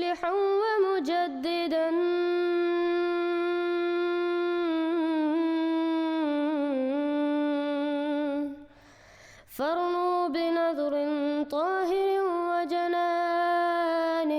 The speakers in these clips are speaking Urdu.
مصلحا ومجددا فارنوا بنظر طاهر وجنان.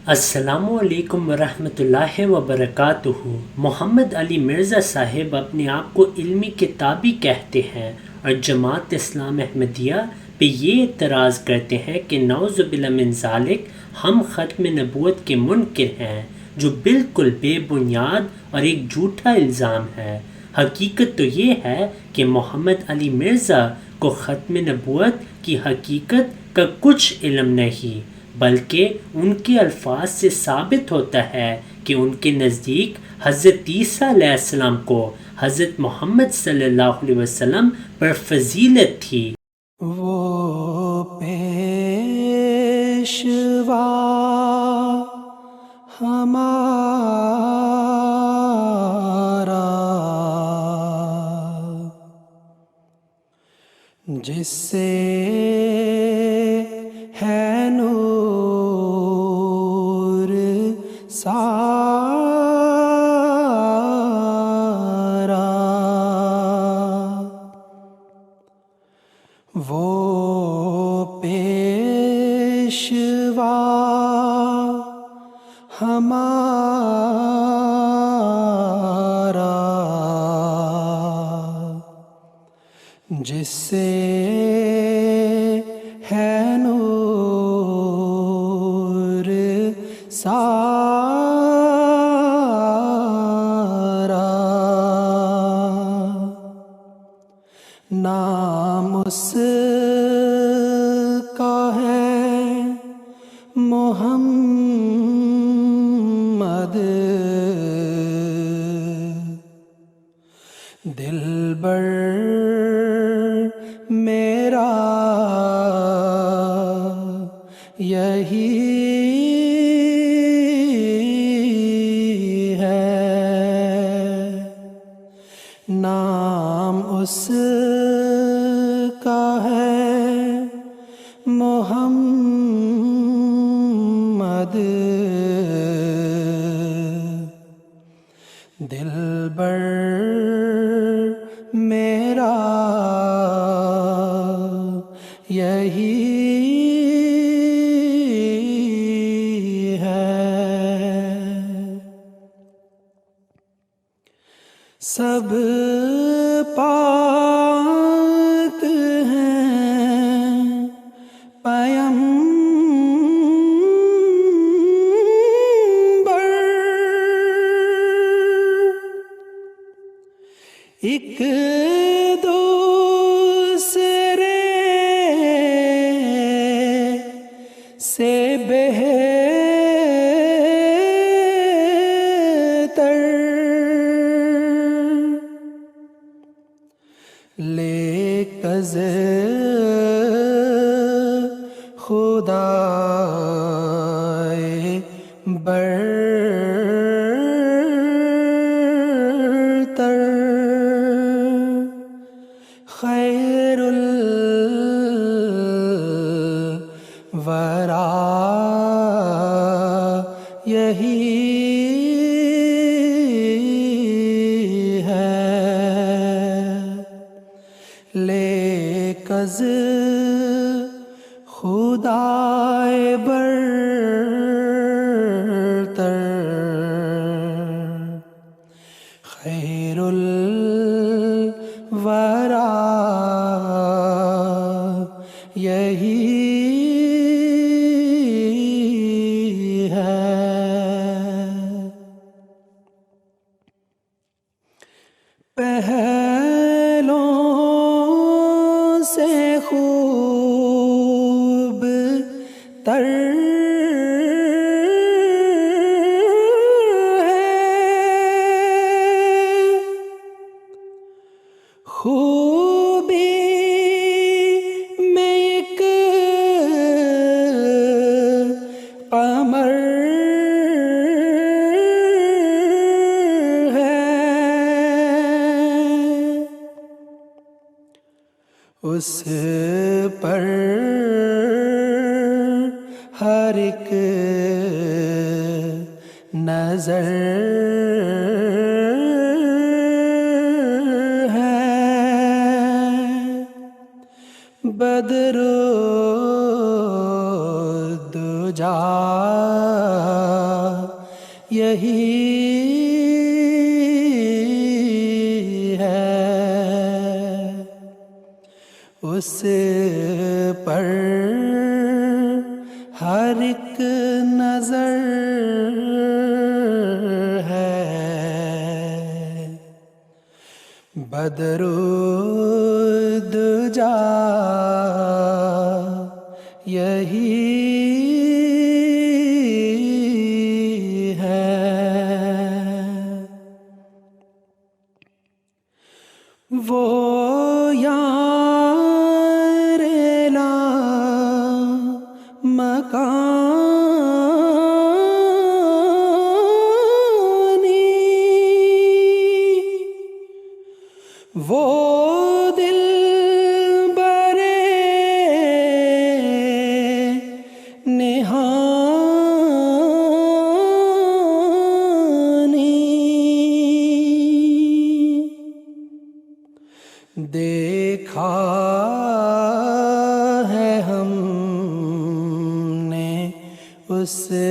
السلام علیکم ورحمۃ اللہ وبرکاتہ. محمد علی مرزا صاحب اپنے آپ کو علمی کتابی کہتے ہیں اور جماعت اسلام احمدیہ پہ یہ اعتراض کرتے ہیں کہ نعوذ باللہ من ذالک ہم ختم نبوت کے منکر ہیں، جو بالکل بے بنیاد اور ایک جھوٹا الزام ہے. حقیقت تو یہ ہے کہ محمد علی مرزا کو ختم نبوت کی حقیقت کا کچھ علم نہیں، بلکہ ان کے الفاظ سے ثابت ہوتا ہے کہ ان کے نزدیک حضرت عیسیٰ علیہ السلام کو حضرت محمد صلی اللہ علیہ وسلم پر فضیلت تھی. وہ پیشوا ہمارا جس سے ہے نور سارا، وہ پیشوا ہمارا جس سے ہے نور سارا. نام اس کا ہے محمد، دلبر میرا یہی ہے. نام اس کا ہے محمد، دلبر میرا یہی ہے. سب پاک ہیں پیمبر، ایک دوسرے سے بہتر، لیکز خدائے برتر، خیر الورا یہی ہے. لیکز خدائے برتر، خیر الورا یہی ہے. پہلوں سے خوب تر خوبی میں ایک قمر ہے، اس پر ہر ایک نظر ہے، بدر و دجا یہی ہے، اس پر ہر ایک نظر ہے، بدر و دجا یہی ہے، وہ یار لا مکانی، وہ دل برے نہانی، دیکھا ہے ہم نے اس سے،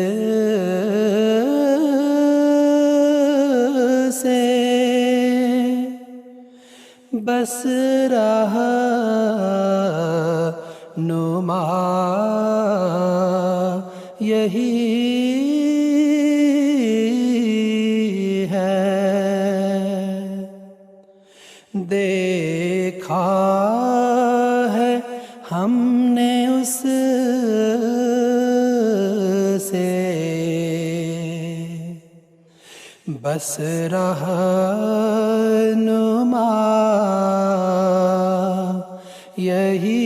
بس رہا نما یہی ہے، دیکھا ہے ہم نے اس سے، بس رہا نما یہی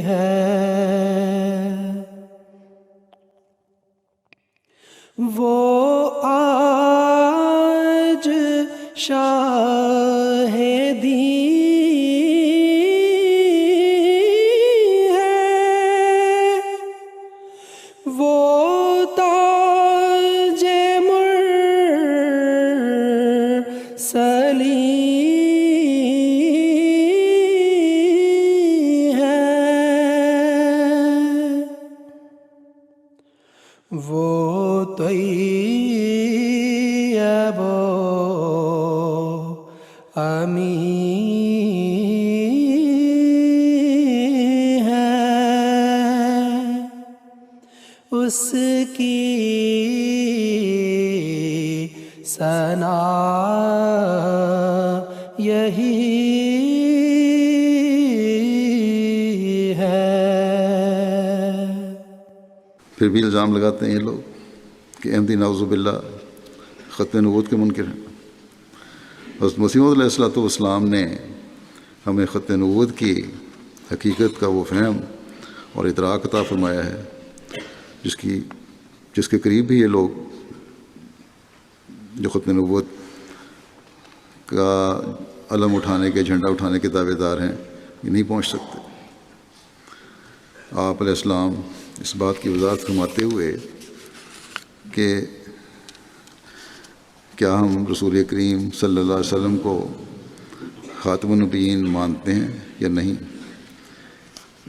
ہے، وہ آج شاہدی ہے، وہ تاج مرسلی ہے، وہ طیب و امی ہے، اس کی ثنا یہی ہے۔ پھر بھی الزام لگاتے ہیں یہ لوگ کہ احمدی نعوذ باللہ ختم نبوت کے منکر ہیں۔ حضرت مسیح موعود علیہ السلام نے ہمیں ختم نبوت کی حقیقت کا وہ فہم اور ادراک عطا فرمایا ہے جس کے قریب بھی یہ لوگ جو ختم نبوت کا علم اٹھانے کے جھنڈا اٹھانے کے دعوے دار ہیں یہ نہیں پہنچ سکتے۔ آپ علیہ السلام اس بات کی وضاحت فرماتے ہوئے کہ کیا ہم رسول کریم صلی اللہ علیہ وسلم کو خاتم النبیین مانتے ہیں یا نہیں،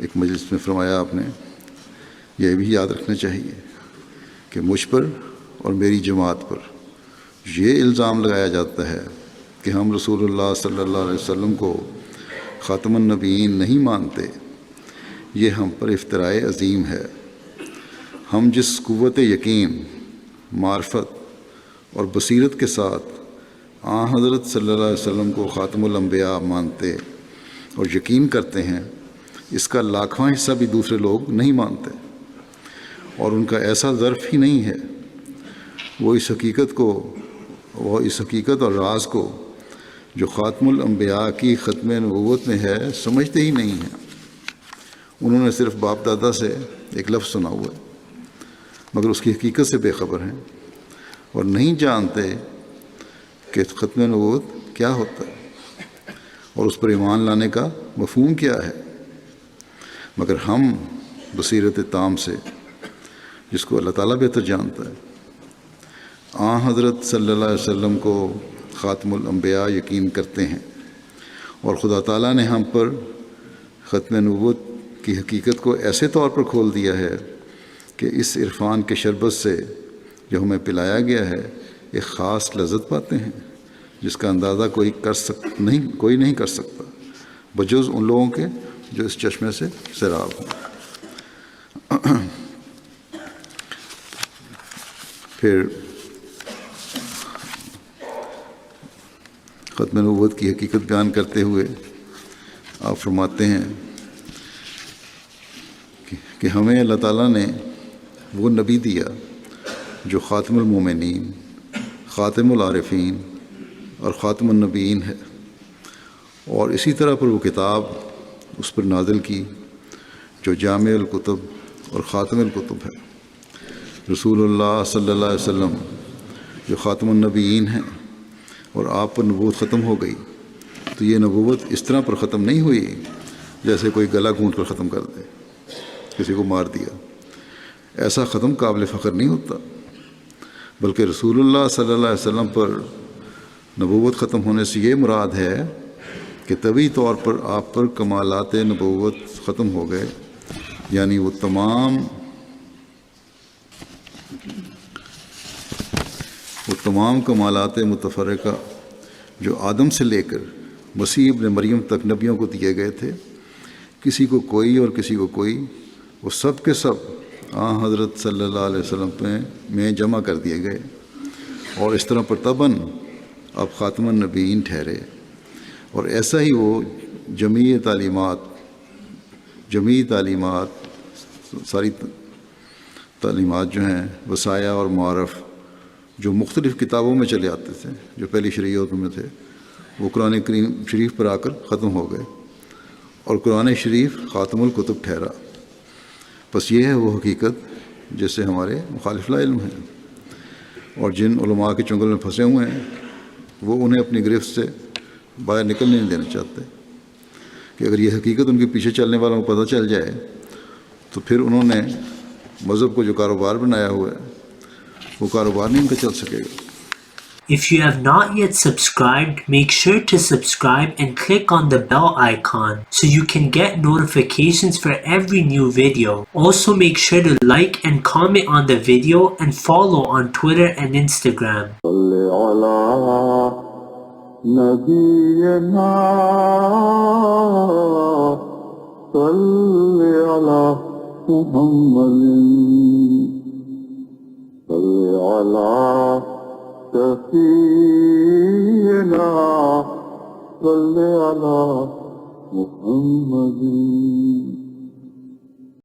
ایک مجلس میں فرمایا آپ نے یہ بھی یاد رکھنا چاہیے کہ مجھ پر اور میری جماعت پر یہ الزام لگایا جاتا ہے کہ ہم رسول اللہ صلی اللہ علیہ وسلم کو خاتم النبیین نہیں مانتے، یہ ہم پر افتراء عظیم ہے۔ ہم جس قوت یقین، معرفت اور بصیرت کے ساتھ حضرت صلی اللہ علیہ وسلم کو خاتم الانبیاء مانتے اور یقین کرتے ہیں، اس کا لاکھواں حصہ بھی دوسرے لوگ نہیں مانتے، اور ان کا ایسا ظرف ہی نہیں ہے۔ وہ اس حقیقت اور راز کو جو خاتم الانبیاء کی ختم نبوت میں ہے سمجھتے ہی نہیں ہیں۔ انہوں نے صرف باپ دادا سے ایک لفظ سنا ہوا ہے، مگر اس کی حقیقت سے بے خبر ہیں اور نہیں جانتے کہ ختم نبوت کیا ہوتا ہے اور اس پر ایمان لانے کا مفہوم کیا ہے۔ مگر ہم بصیرت تام سے، جس کو اللہ تعالیٰ بہتر جانتا ہے، حضرت صلی اللہ علیہ وسلم کو خاتم الانبیاء یقین کرتے ہیں، اور خدا تعالیٰ نے ہم پر ختم نبوت کی حقیقت کو ایسے طور پر کھول دیا ہے کہ اس عرفان کے شربت سے جو ہمیں پلایا گیا ہے ایک خاص لذت پاتے ہیں جس کا اندازہ کوئی نہیں کر سکتا بجز ان لوگوں کے جو اس چشمے سے سیراب ہوں۔ پھر ختم نبوت کی حقیقت بیان کرتے ہوئے آپ فرماتے ہیں کہ ہمیں اللہ تعالیٰ نے وہ نبی دیا جو خاتم المومنین، خاتم العارفین اور خاتم النبیین ہے، اور اسی طرح پر وہ کتاب اس پر نازل کی جو جامع الکتب اور خاتم الکتب ہے، رسول اللہ صلی اللہ علیہ وسلم جو خاتم النبیین ہیں، اور آپ پر نبوت ختم ہو گئی تو یہ نبوت اس طرح پر ختم نہیں ہوئی جیسے کوئی گلا گھونٹ کر ختم کر دے، کسی کو مار دیا، ایسا ختم قابل فخر نہیں ہوتا، بلکہ رسول اللہ صلی اللہ علیہ وسلم پر نبوت ختم ہونے سے یہ مراد ہے کہ طبعی طور پر آپ پر کمالات نبوت ختم ہو گئے، یعنی وہ تمام کمالات متفرقہ جو آدم سے لے کر مسیح ابن مریم تک نبیوں کو دیے گئے تھے، کسی کو کوئی اور کسی کو کوئی، وہ سب کے سب حضرت صلی اللہ علیہ وسلم میں جمع کر دیے گئے، اور اس طرح پر تباً اب خاتم النبیین ٹھہرے، اور ایسا ہی وہ جمیع تعلیمات ساری تعلیمات جو ہیں وصایا اور معارف جو مختلف کتابوں میں چلے آتے تھے، جو پہلی شریعتوں میں تھے، وہ قرآن کریم شریف پر آ کر ختم ہو گئے، اور قرآن شریف خاتم الکتب ٹھہرا۔ بس یہ ہے وہ حقیقت جس سے ہمارے مخالف لا علم ہیں، اور جن علماء کے چنگل میں پھنسے ہوئے ہیں وہ انہیں اپنی گرفت سے باہر نکلنے نہیں دینا چاہتے، کہ اگر یہ حقیقت ان کے پیچھے چلنے والوں کو پتہ چل جائے تو پھر انہوں نے مذہب کو جو کاروبار بنایا ہوا ہے وہ کاروبار نہیں ان کا چل سکے گا۔ If you have not yet subscribed, make sure to subscribe and click on the bell icon so you can get notifications for every new video. Also make sure to like and comment on the video and follow on Twitter and Instagram. سفينا صل على محمد